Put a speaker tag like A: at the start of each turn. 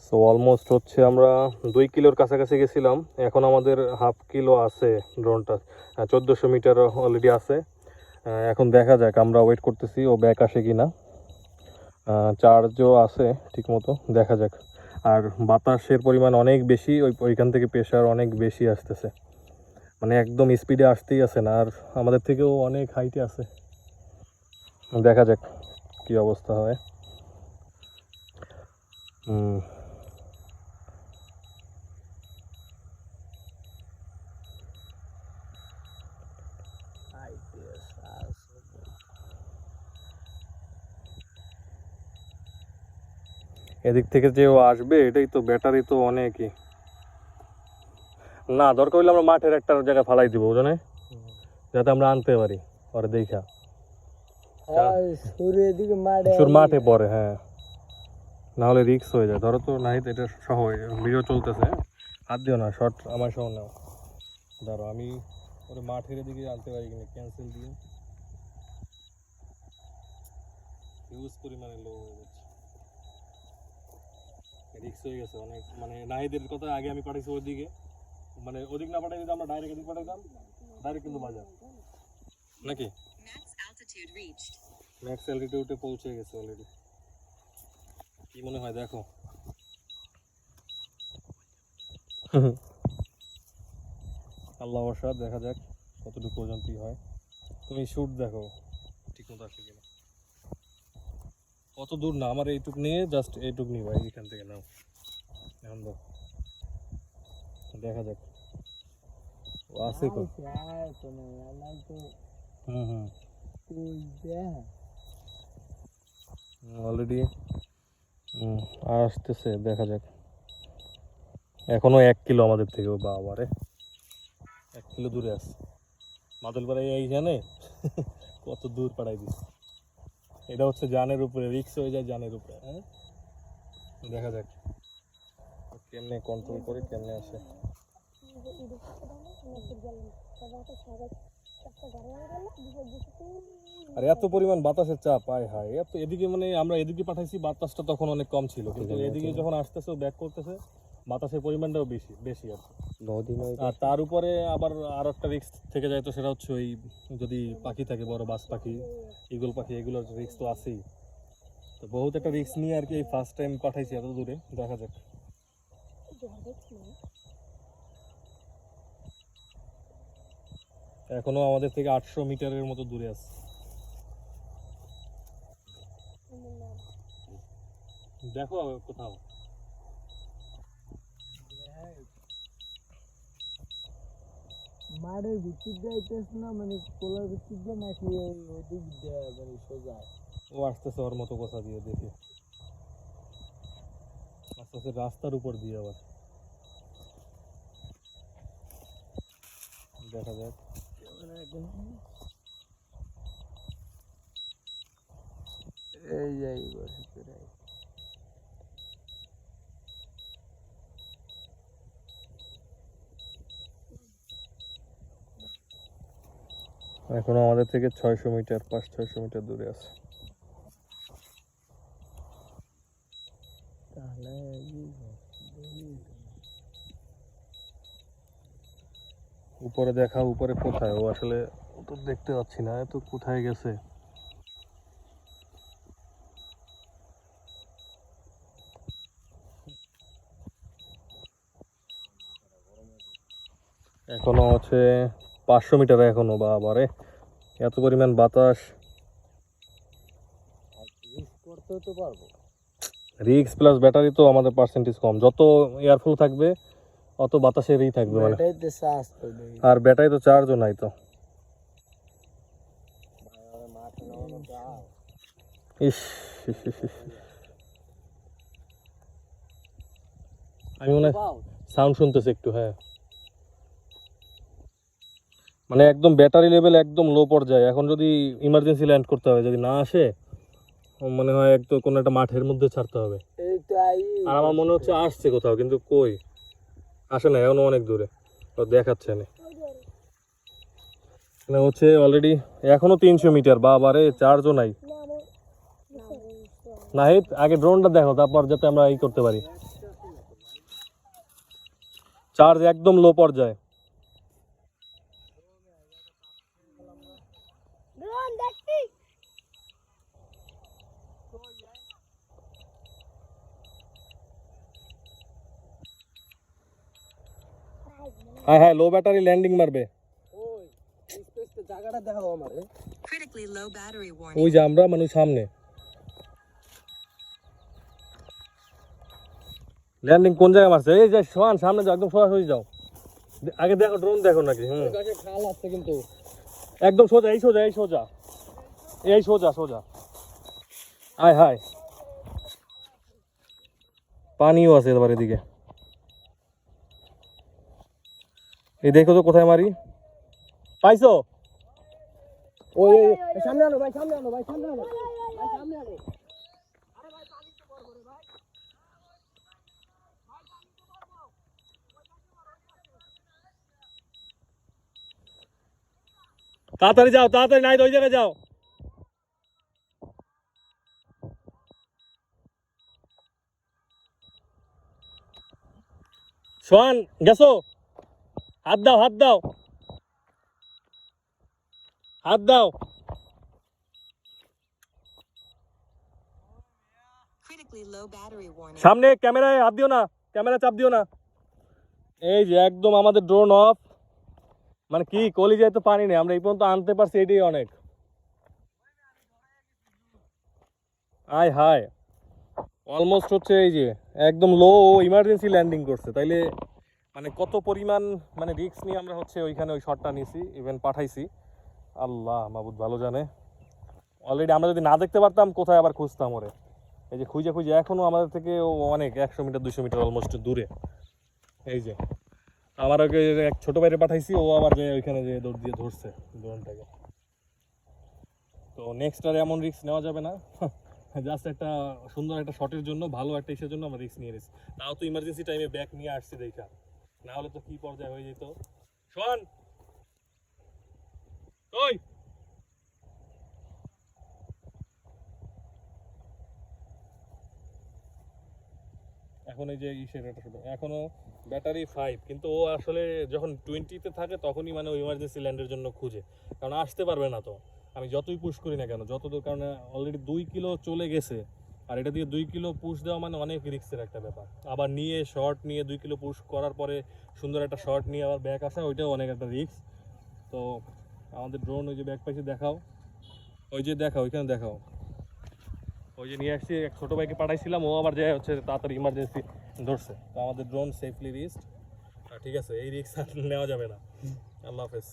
A: So almost হচ্ছে আমরা 2 কিলোর কাছাকাছি গেছিলাম। এখন আমাদের হাফ কিলো আছে ড্রোনটা, 1400 মিটার অলরেডি আছে। এখন দেখা যাক, আমরা ওয়েট করতেছি ও ব্যাক আসে কি না। চার্জও আছে ঠিক মতো, দেখা যাক। আর বাতাসের পরিমাণ অনেক বেশি, ওইখান থেকে প্রেশার অনেক বেশি আসতেছে, মানে একদম স্পিডে আসতেই আছে না। আর আমাদের থেকেও অনেক হাইটে আছে, দেখা যাক কি অবস্থা হয়। এদিক থেকে যে ও আসবে, এটাই তো ব্যাটারি তো অনেকই না, দরকার হলে আমরা মাঠের একটা জায়গায় ফালাই দিব বুঝলে, যাতে আমরা আনতে পারি পরে দেখা। সুর মাঠে পরে, হ্যাঁ, না হলে রিক্স হয়ে যায়। ধরো তো নাহিদ, এটা সহ ভিডিও চলতেছে, হাত দিও না, শর্ট আমার সহ নাও। ধরো আমি ওরে মাঠের দিকে আনতে পারি কিনা, ক্যান্সেল দিয়ে হিউজ পরিমাণে লো হয়ে যাচ্ছে, রিক্স হয়ে গেছে অনেক। মানে নাহিদের কথা আগে আমি পাঠাইছি ওইদিকে, মানে ওদিক না পাঠাই, যদি আমরা ডাইরেক্ট এদিক পাঠাইতাম, ডাইরেক্ট কিন্তু বাজার নাকি ম্যাক্স অ্যালটিটিউডে পৌঁছে গেছে অলরেডি। কি মনে হয় দেখো, আল্লাহ ভরসা, দেখা যাক কতটুকু পর্যন্তই হয়। তুমি শুট দেখো ঠিক মতো আসে কিনা। কত দূর না, আমার এইটুক নিয়ে জাস্ট এইটুক নিবা, এইখান থেকে নাও। এখন দেখা যাক ও আছে তো। অলরেডি আসতেছে, দেখা যাক। এখনো 1 কিলো আমাদের থেকে, বাবা রে 1 কিলো দূরে আছে। মাদলপাড়া এইখানে কত দূর পাঠাই দিস। এটা হচ্ছে জানের উপরে, রিক্স হয়ে যায় জানের উপরে। হ্যাঁ, দেখা যাক কেমনে কন্ট্রোল করে, কেমনে আসে। আর এত পরিমাণ বাতাসের চাপ, আয় হায়, এত এদিকে, মানে আমরা এদিকে পাঠাইছি, বাতাসটা তখন অনেক কম ছিল, কিন্তু এদিকে যখন আসতেছে ব্যাক করতেছে, বাতাসের পরিমাণটাও বেশি বেশি আর আর তার উপরে আবার আরো একটা রিস্ক থেকে যায়, তো সেটা হচ্ছে ওই যদি পাখি থাকে, বড় বাস পাখি, ইগল পাখি, এগুলোর রিস্ক তো আছেই। তো বহুত একটা রিস্ক নিয়ে আর কি এই ফার্স্ট টাইম পাঠাইছি এত দূরে, দেখা যাক। এখনো আমাদের থেকে 800 মিটারের মতো দূরে আছে। দেখো কোথাও
B: মাঠের ভিতর দিয়ে আইতেছ না, মানে পোলার ভিতর দিয়ে নাকি ওদিক দিয়ে মানে সোজা?
A: ও আসতেছে ওর মতো কথা দিয়ে, দেখি আসতেছে রাস্তার উপর দিয়ে আবার, দেখা যাক।
B: এই যাই বসে
A: এখনো আমাদের থেকে 600 মিটার, 500-600 মিটার দূরে আছে।
B: তাহলে
A: উপরে দেখা, উপরে কোথায় ও আসলে, ও তো দেখতে পাচ্ছি না, এত কোথায় গেছে। এখনো হচ্ছে 500 মিটার এখনো, বাবারে এত পরিমাণ বাতাস।
B: করতে তো পারবো,
A: রিক্স প্লাস ব্যাটারি তো আমাদের পার্সেন্টেজ কম, যত এয়ারফ্লো থাকবে অত বাতাসেরই থাকবে মানে। আর ব্যাটারি তো চার্জও নাই তো। ইস, আমি মনে সাউন্ড শুনতেছি একটু, হ্যাঁ, মানে একদম ব্যাটারি লেভেল একদম লো পর্যায়ে। এখন যদি ইমার্জেন্সি ল্যান্ড করতে হবে, যদি না আসে মনে হয় একটু কোনো একটা মাঠের মধ্যে ছাড়তে হবে। আর আমার মনে হচ্ছে আসছে কোথাও, কিন্তু কই আসে না, এখনো অনেক দূরে, তো দেখাচ্ছে না। হচ্ছে অলরেডি এখনো 300 মিটার, বাবারে চার্জও নাই। নাহিদ আগে ড্রোনটা দেখো, তারপর যাতে আমরা করতে পারি। চার্জ একদম লো পর্যায়ে। হ্যাঁ হ্যাঁ, লো ব্যাটারি ল্যান্ডিং মারবে।
B: জায়গাটা দেখাও আমারে।
A: ওই যে আমরা মানে সামনে ল্যান্ডিং কোন জায়গায় মারছে? এই যে সোহান সামনে যাও, একদম সোজা যাও, আগে দেখো ড্রোন দেখো নাকি।
B: খাল আছে কিন্তু
A: একদম সোজা, এই সোজা, এই সোজা, এই সোজা সোজা। আয় হায়, পানিও আছে এবার এদিকে। এই দেখো তো কোথায় মারি, পাইছো?
B: ওই সামনে আনো ভাই, সামনে আনো ভাই, সামনে আনো ভাই, সামনে আনো।
A: তাড়াতাড়ি যাও, তাড়াতাড়ি, নাই তো ওই জায়গায় যাও। সোহান গেছো? হাত দাও, হাত দাও, হাত দাও। সামনে ক্যামেরায় হাত দিও না, ক্যামেরা চাপ দিও না। এই যে একদম আমাদের ড্রোন অফ, মানে কি কলিজায় তো পানি নেই, আমরা এই পর্যন্ত আনতে পারছি, এটাই অনেক। আয় হায়, অলমোস্ট হচ্ছে এই যে একদম লো ইমার্জেন্সি ল্যান্ডিং করছে, তাইলে মানে কত পরিমাণ মানে রিস্ক নিয়ে আমরা হচ্ছে ওইখানে ওই শটটা নিয়েছি, ইভেন পাঠাইছি। আল্লাহ মাবুদ ভালো জানে। অলরেডি আমরা যদি না দেখতে পারতাম কোথায় আবার খুঁজতাম ওরে। এই যে খুঁজে খুঁজে এখনো আমাদের থেকে ও অনেক 100 মিটার 200 মিটার অলমোস্ট দূরে। এই যে আমার আগে এক ছোট বাইরে পাঠাইছি, ও আবার যে ওইখানে যে দৌড় দিয়ে ধরছে ড্রোনটাকে। তো নেক্সট আর এমন রিস্ক নেওয়া যাবে না, জাস্ট একটা সুন্দর একটা শটের জন্য, ভালো একটা ইসের জন্য আমরা রিস্ক নিয়ে নিয়েছি। তাও তো ইমার্জেন্সি টাইমে ব্যাক নিয়ে আসছি দেখা, না হলে তো কি পর্যায়ে হয়ে যেত। শোন ওই, এখন এই যে ইসের একটা শুধু এখনো ব্যাটারি 5, কিন্তু ও আসলে যখন 20-তে থাকে তখনই মানে ও ইমার্জেন্সি ল্যান্ডের জন্য খুঁজে, কারণ আসতে পারবে না তো আমি যতই পুশ করি না কেন, যতদূর, কারণ অলরেডি 2 কিলো চলে গেছে। আর এটা দিয়ে 2 কিলো পুশ দেওয়া মানে অনেক রিস্কের একটা ব্যাপার। আবার নিয়ে শর্ট নিয়ে 2 কিলো পুশ করার পরে সুন্দর একটা শর্ট নিয়ে আবার ব্যাক আসা, ওইটাও অনেক একটা রিস্ক। তো আমাদের ড্রোন ওই যে ব্যাক পাইছে, দেখাও, ওই যে দেখাও, ওইখানে দেখাও, ওই যে নিয়ে আসছি, এক ছোটো ভাইকে পাঠাইছিলাম, ও আবার যে হচ্ছে তাড়াতাড়ি ইমার্জেন্সি ধরছে। তো আমাদের ড্রোন সেফলি রিস্ক। ঠিক আছে, এই রিস্ক আর নেওয়া যাবে না। আল্লাহ হাফেজ।